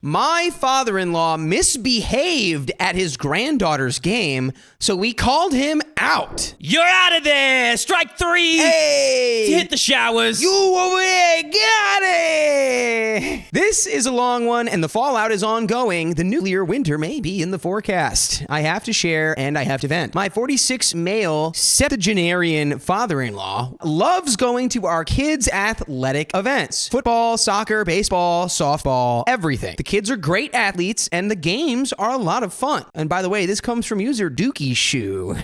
My father-in-law misbehaved at his granddaughter's game, so we called him out. You're out of there! Strike 3! Hey! Hit the showers! You over there! Got it! This is a long one, and the fallout is ongoing. The nuclear winter may be in the forecast. I have to share, and I have to vent. My 46 male septuagenarian father-in-law loves going to our kids' athletic events. Football, soccer, baseball, softball, everything. The kids are great athletes, and the games are a lot of fun. And by the way, this comes from user Dookie Shoe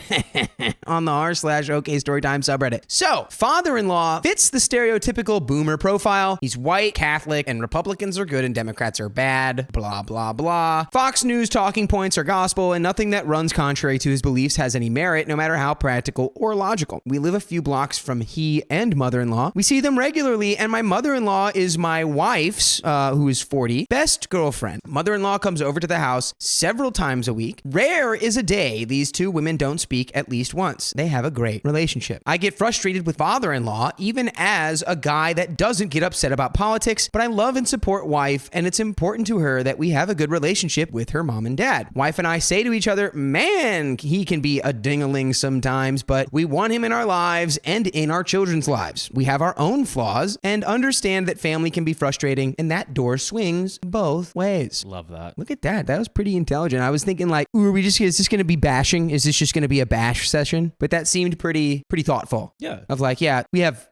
on the r/OK Storytime subreddit. So, father-in-law fits the stereotypical boomer profile. He's white, Catholic, and Republicans are good and Democrats are bad, blah, blah, blah. Fox News talking points are gospel, and nothing that runs contrary to his beliefs has any merit, no matter how practical or logical. We live a few blocks from he and mother-in-law. We see them regularly, and my mother-in-law is my wife's, who is 40, best girlfriend. Mother-in-law comes over to the house several times a week. Rare is a day these two women don't speak at least once. They have a great relationship. I get frustrated with father-in-law, even as a guy that doesn't get upset about politics, but I love and support wife, and it's important to her that we have a good relationship with her mom and dad. Wife and I say to each other, man, he can be a ding-a-ling sometimes, but we want him in our lives and in our children's lives. We have our own flaws and understand that family can be frustrating, and that door swings both ways. Love that. Look at that. That was pretty intelligent. I was thinking like, ooh, is this going to be bashing? Is this just going to be a bash session? But that seemed pretty thoughtful. Yeah. Of like, yeah,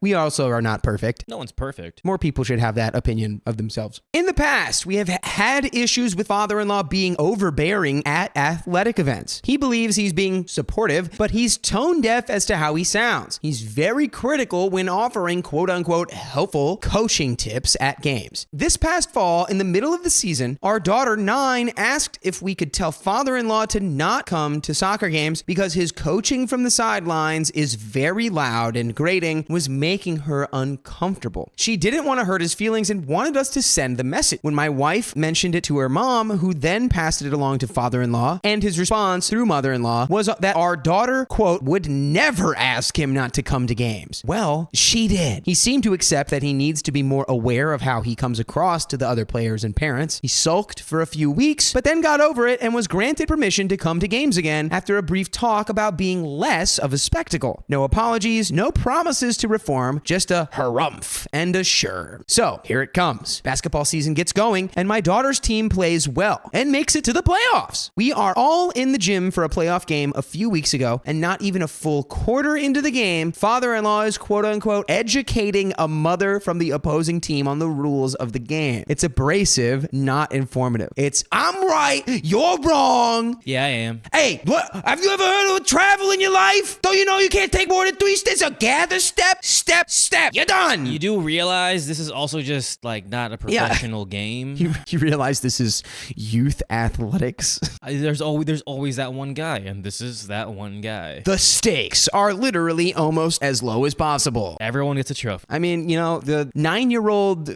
we also are not perfect. No one's perfect. More people should have that opinion of themselves. In the past, we have had issues with father-in-law being overbearing at athletic events. He believes he's being supportive, but he's tone deaf as to how he sounds. He's very critical when offering quote-unquote helpful coaching tips at games. This past fall, in the middle of the season, our daughter 9 asked if we could tell father-in-law to not come to soccer games because his coaching from the sidelines is very loud and grating, was making her uncomfortable. She didn't want to hurt his feelings and wanted us to send the message. When my wife mentioned it to her mom, who then passed it along to father-in-law, and his response through mother-in-law was that our daughter, quote, would never ask him not to come to games. Well, she did. He seemed to accept that he needs to be more aware of how he comes across to the other players and parents. He sulked for a few weeks, but then got over it and was granted permission to come to games again after a brief talk about being less of a spectacle. No apologies, no promises to reform, just a harumph and a sure. So here it comes. Basketball season gets going, and my daughter's team plays well and makes it to the playoffs. We are all in the gym for a playoff game a few weeks ago, and not even a full quarter into the game, father-in-law is quote-unquote educating a mother from the opposing team on the rules of the game. It's abrasive, not informative. It's, I'm right, you're wrong. Yeah, I am. Hey, what? Have you ever heard of travel in your life? Don't you know you can't take more than 3 steps? So gather, step, step, step. You're done. You do realize this is also just like not a professional game. You realize this is youth athletics? There's always that one guy, and this is that one guy. The stakes are literally almost as low as possible. Everyone gets a trophy. I mean, you know, the 9-year-old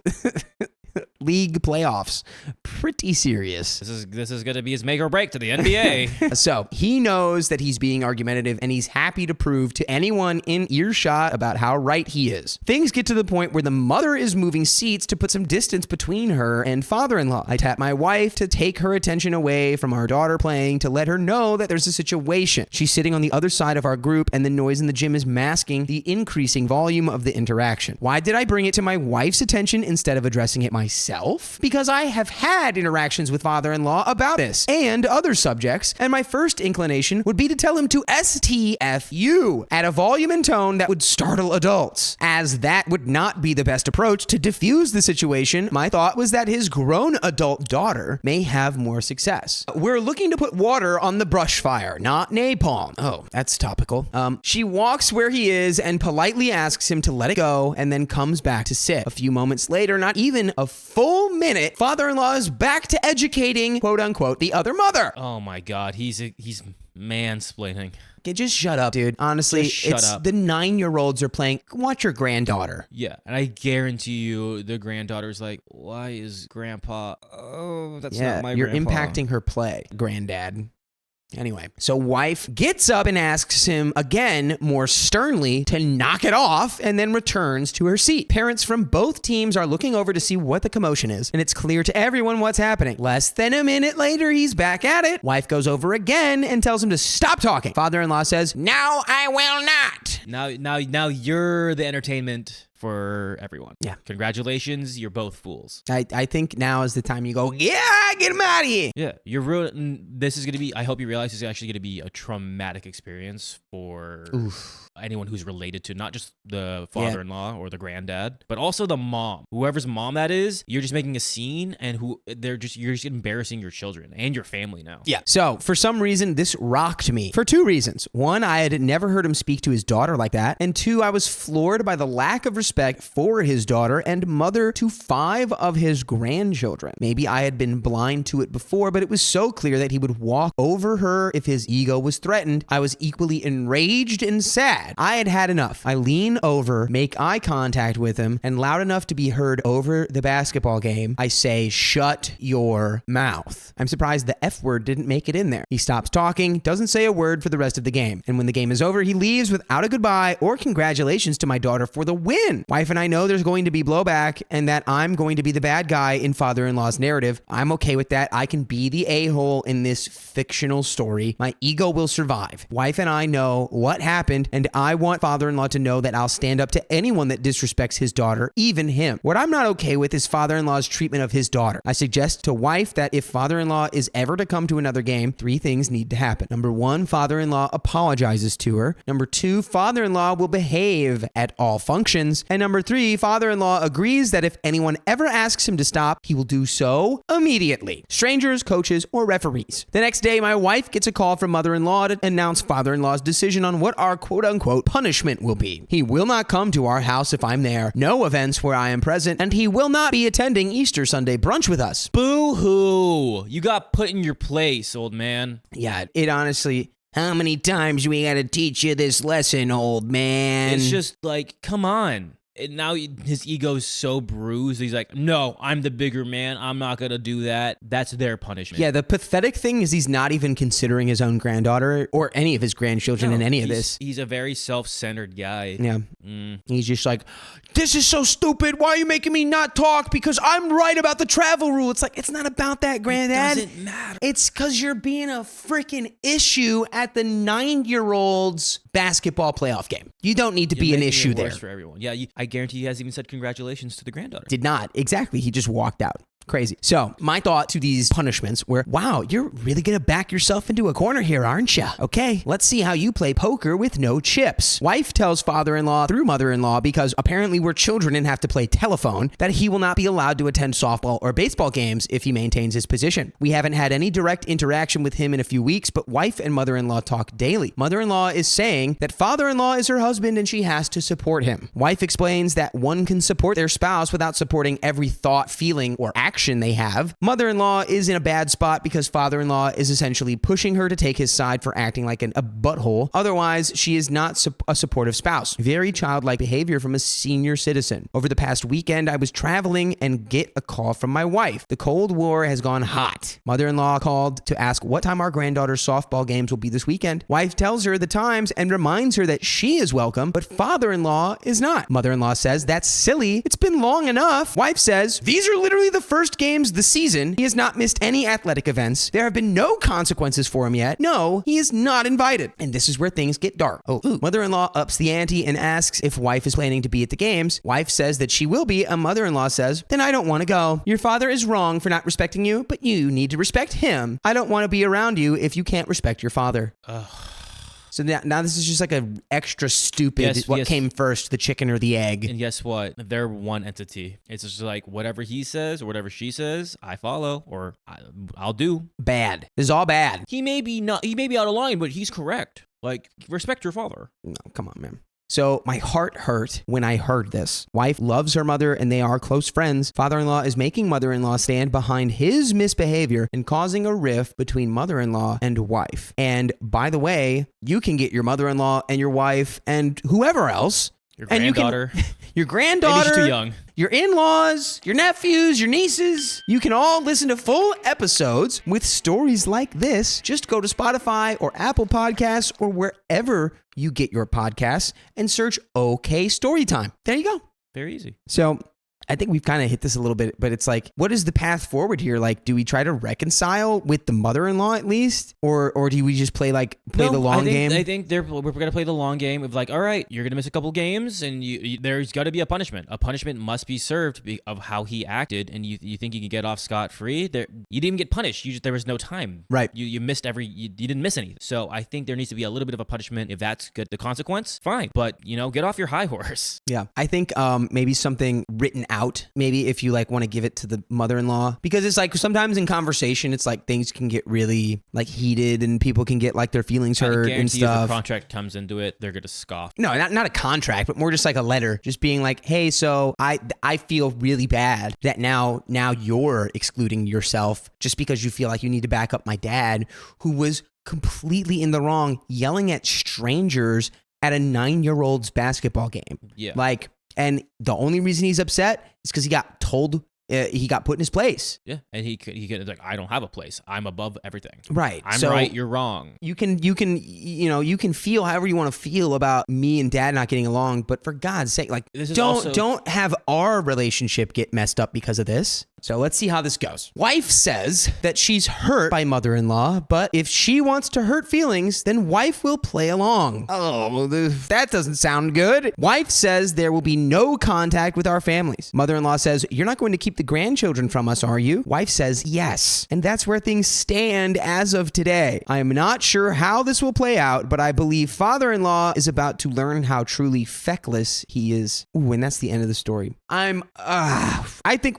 league playoffs, pretty serious. This is going to be his make or break to the NBA. So he knows that he's being argumentative, and he's happy to prove to anyone in earshot about how right he is. Things get to the point where the mother is moving seats to put some distance between her and father-in-law. I tap my wife to take her attention away from our daughter playing to let her know that there's a situation. She's sitting on the other side of our group, and the noise in the gym is masking the increasing volume of the interaction. Why did I bring it to my wife's attention instead of addressing it myself? Because I have had interactions with father-in-law about this and other subjects, and my first inclination would be to tell him to STFU at a volume and tone that would startle adults. As that would not be the best approach to diffuse the situation, my thought was that his grown adult daughter may have more success. We're looking to put water on the brush fire, not napalm. Oh, that's topical. She walks where he is and politely asks him to let it go, and then comes back to sit. A few moments later, not even a full minute, father-in-law is back to educating, quote-unquote, the other mother. Oh my God, he's mansplaining. Okay, just shut up, dude. Honestly, Just shut up. The 9-year-olds are playing. Watch your granddaughter. Yeah, and I guarantee you the granddaughter's like, why is grandpa? Oh, that's not my you're grandpa. impacting her play, granddad. Anyway, so wife gets up and asks him again, more sternly, to knock it off, and then returns to her seat. Parents from both teams are looking over to see what the commotion is, and it's clear to everyone what's happening. Less than a minute later, he's back at it. Wife goes over again and tells him to stop talking. Father-in-law says, "No, I will not." Now you're the entertainment for everyone. Yeah. Congratulations, you're both fools. I think now is the time you go, yeah, get him out of here. Yeah, you're this is going to be, I hope you realize this is actually going to be a traumatic experience for anyone who's related to not just the father-in-law or the granddad, but also the mom. Whoever's mom that is, you're just making a scene and you're just embarrassing your children and your family now. Yeah. So for some reason, this rocked me for two reasons. One, I had never heard him speak to his daughter like that. And two, I was floored by the lack of respect for his daughter and mother to 5 of his grandchildren. Maybe I had been blind to it before, but it was so clear that he would walk over her if his ego was threatened. I was equally enraged and sad. I had had enough. I lean over, make eye contact with him, and loud enough to be heard over the basketball game, I say, "Shut your mouth." I'm surprised the F word didn't make it in there. He stops talking, doesn't say a word for the rest of the game. And when the game is over, he leaves without a goodbye or congratulations to my daughter for the win. Wife and I know there's going to be blowback and that I'm going to be the bad guy in father-in-law's narrative. I'm okay with that. I can be the a-hole in this fictional story. My ego will survive. Wife and I know what happened, and I want father-in-law to know that I'll stand up to anyone that disrespects his daughter, even him. What I'm not okay with is father-in-law's treatment of his daughter. I suggest to wife that if father-in-law is ever to come to another game, 3 things need to happen. Number 1, father-in-law apologizes to her. Number 2, father-in-law will behave at all functions. And number 3, father-in-law agrees that if anyone ever asks him to stop, he will do so immediately. Strangers, coaches, or referees. The next day, my wife gets a call from mother-in-law to announce father-in-law's decision on what our quote-unquote punishment will be. He will not come to our house if I'm there, no events where I am present, and he will not be attending Easter Sunday brunch with us. Boo-hoo! You got put in your place, old man. Yeah, it honestly... How many times we gotta teach you this lesson, old man? It's just like, come on. And now his ego's so bruised. He's like, no, I'm the bigger man. I'm not going to do that. That's their punishment. Yeah, the pathetic thing is he's not even considering his own granddaughter or any of his grandchildren in any of this. He's a very self-centered guy. Yeah. He's just like, this is so stupid. Why are you making me not talk? Because I'm right about the travel rule. It's like, it's not about that, granddad. It doesn't matter. It's because you're being a freaking issue at the 9-year-old's basketball playoff game. You don't need to be an issue there. For everyone. Yeah, I guarantee he hasn't even said congratulations to the granddaughter. Did not. Exactly. He just walked out. Crazy. So my thought to these punishments were, wow, you're really going to back yourself into a corner here, aren't you? Okay, let's see how you play poker with no chips. Wife tells father-in-law through mother-in-law, because apparently we're children and have to play telephone, that he will not be allowed to attend softball or baseball games if he maintains his position. We haven't had any direct interaction with him in a few weeks, but wife and mother-in-law talk daily. Mother-in-law is saying that father-in-law is her husband and she has to support him. Wife explains that one can support their spouse without supporting every thought, feeling, or action they have. Mother-in-law is in a bad spot because father-in-law is essentially pushing her to take his side for acting like a butthole. Otherwise, she is not a supportive spouse. Very childlike behavior from a senior citizen. Over the past weekend, I was traveling and get a call from my wife. The Cold War has gone hot. Mother-in-law called to ask what time our granddaughter's softball games will be this weekend. Wife tells her the times and reminds her that she is welcome, but father-in-law is not. Mother-in-law says, that's silly. It's been long enough. Wife says, these are literally the first games this season. He has not missed any athletic events. There have been no consequences for him yet. No, he is not invited. And this is where things get dark. Mother-in-law ups the ante and asks if wife is planning to be at the games. Wife says that she will be, and mother-in-law says, then I don't want to go. Your father is wrong for not respecting you, but you need to respect him. I don't want to be around you if you can't respect your father. So now this is just like a extra stupid, what came first, the chicken or the egg? And guess what? They're one entity. It's just like whatever he says or whatever she says, I follow or I'll do. Bad. This is all bad. He may be out of line, but he's correct. Like, respect your father. No, come on, man. So my heart hurt when I heard this. Wife loves her mother and they are close friends. Father-in-law is making mother-in-law stand behind his misbehavior and causing a rift between mother-in-law and wife. And by the way, you can get your mother-in-law and your wife and whoever else Your And granddaughter. your Maybe granddaughter, she's too young. your in-laws, your nephews, your nieces. You can all listen to full episodes with stories like this. Just go to Spotify or Apple Podcasts or wherever you get your podcasts and search OK Storytime. There you go. Very easy. So I think we've kind of hit this a little bit, but it's like, what is the path forward here? Like, do we try to reconcile with the mother-in-law at least? Or do we just play the long game? I think we're going to play the long game of like, all right, you're going to miss a couple games and there's got to be a punishment. A punishment must be served of how he acted. And you think you can get off scot-free? You didn't even get punished. There was no time. Right. You missed you didn't miss anything. So I think there needs to be a little bit of a punishment. If that's good, the consequence, fine. But, get off your high horse. Yeah. I think maybe something written out, maybe if you like want to give it to the mother-in-law, because it's like sometimes in conversation, it's like things can get really like heated and people can get like their feelings hurt and stuff. If the contract comes into it, they're going to scoff. No, not a contract, but more just like a letter, just being like, hey, so I feel really bad that now you're excluding yourself just because you feel like you need to back up my dad, who was completely in the wrong, yelling at strangers at a 9-year-old's basketball game. Yeah. And the only reason he's upset is because he got told he got put in his place. Yeah, and he could like, I don't have a place. I'm above everything. Right. I'm so right. You're wrong. You can feel however you want to feel about me and dad not getting along, but for God's sake, like don't have our relationship get messed up because of this. So let's see how this goes. Wife says that she's hurt by mother-in-law, but if she wants to hurt feelings, then wife will play along. Oh, that doesn't sound good. Wife says there will be no contact with our families. Mother-in-law says, you're not going to keep the grandchildren from us, are you? Wife says, yes. And that's where things stand as of today. I am not sure how this will play out, but I believe father-in-law is about to learn how truly feckless he is. Ooh, and that's the end of the story. I think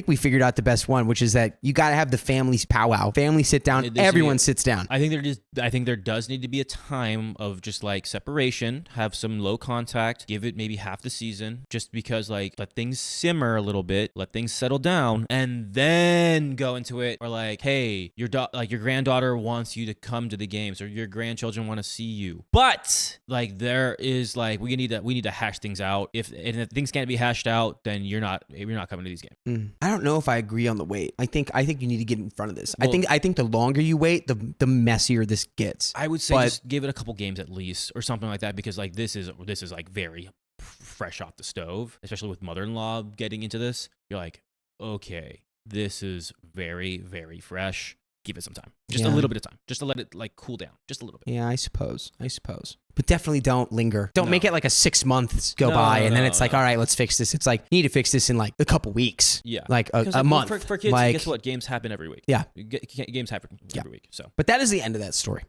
we figured out the best one, which is that you got to have the family's powwow. Family sit down. Everyone sits down. I think there does need to be a time of just like separation, have some low contact, give it maybe half the season, just because like let things simmer a little bit, let things settle down, and then go into it. Or like, hey, your granddaughter wants you to come to the games, or your grandchildren want to see you. But like there is like we need to hash things out. If things can't be hashed out, then you're not coming to these games. I don't know if I agree on the wait. I think you need to get in front of this. Well, I think the longer you wait, the messier this gets. I would say just give it a couple games at least, or something like that, because like this is like very fresh off the stove, especially with mother-in-law getting into this. You're like, okay, this is very, very fresh. Give it some time, just a little bit of time, just to let it like cool down, just a little bit. Yeah, I suppose. But definitely don't linger. Don't make it like a 6 months go by and then it's like, all right, let's fix this. It's like, you need to fix this in like a couple weeks. Yeah. Like a month. For kids, like, guess what? Games happen every week. Yeah. Games happen every week. So. But that is the end of that story.